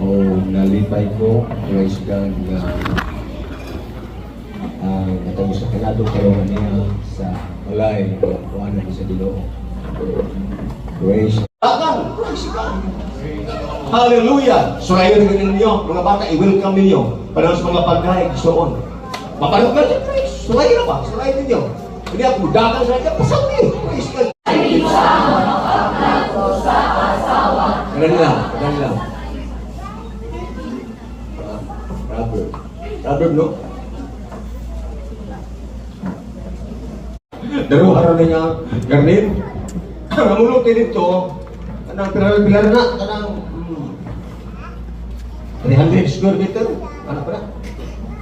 O nalipay ko, praise God, nga natawag sa kanado karoon niya sa walay, kuhaan na sa Ginoo. Praise Akan, praise God. Hallelujah! So ngayon ninyo, mga bata, i-welcome ninyo para sa mga pagkain gustoon. Mapanood na siya, praise. Sulayin na ba? Sulayin ninyo. Hindi ako dagan sa kanya, pasabi. Praise God. Ganun lang, ganun lang. Proverb, no? Daruharan na niya, garnin. Namulong kayo dito, kanang pilar na, kanang 300 square meter, ano pa na?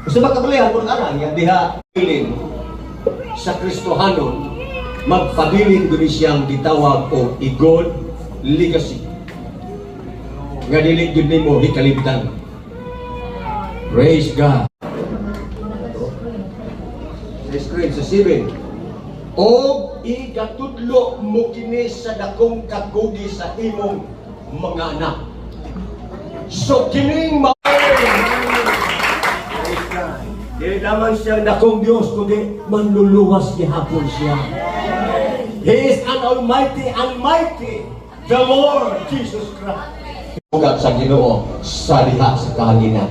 Gusto ba kapalayan kung ano, yan diha pilin sa Kristohanon, magpabilin doon siyang ditawag o igod legacy. Nga dilig yun mo, hikalibitan. Praise God. Sa screen, sa 7. O igatudlo mo kini sa dakong kagugi sa imong mga anak. So kining Dili naman siya dakong Diyos, kundi manluluwas gihapon siya. He is an almighty, the Lord Jesus Christ. Ugat sa Ginoo, sa diha sa kahanginan.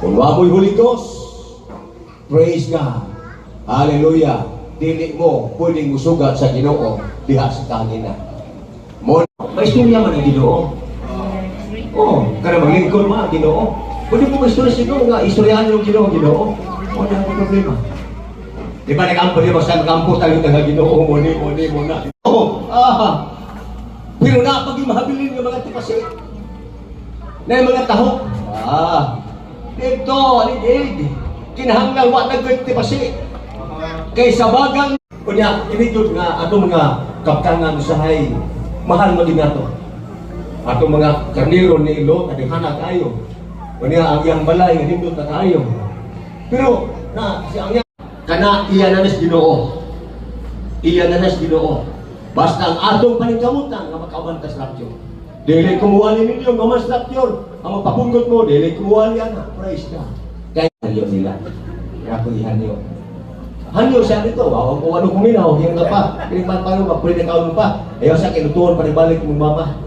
Kung wamoy Holy Ghost, praise God. Hallelujah. Dili mo pwedeng musugat sa Ginoo diha sa kahanginan. May istorya man ang Ginoo. Kada maglingkod man ang Ginoo. Pwede mo istorya sa Ginoo nga istoryahan yung Ginoo. Wala akong problema. Di ba nag-ampo niya basta nag-ampo tayo ng Ginoo, muni na. Pero na pag mahabilin yung mga tipasi na yung mga taho. Dito, alig-alig. Kinahanglan wa nag-tipasi. Kay sabagang kunya inigod nga atong mga kaptangan usahay mahal mo din nato. Atong mga karnero ni Ilo kadihana kayo. Kunya ang iyang balay nga nindot na kayo. Pero na siyang kana iya na nas Ginoo. Iya na nas Ginoo. Basta ang atong paningkamutan nga makabantas rapture. Dili kumuha ninyo nga mas rapture. Ang mapapunggot mo dili kumuha niya na. Praise God. Kaya halyo nila. Kaya ko ihanyo. Hanyo siya dito, kung ano kuminaw, yung nga pa, pinigman pa nung pwede ka pa. Ayaw siya, kinutuon pa rin balik mong mama.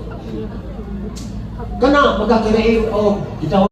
Kana, magkakirain, kita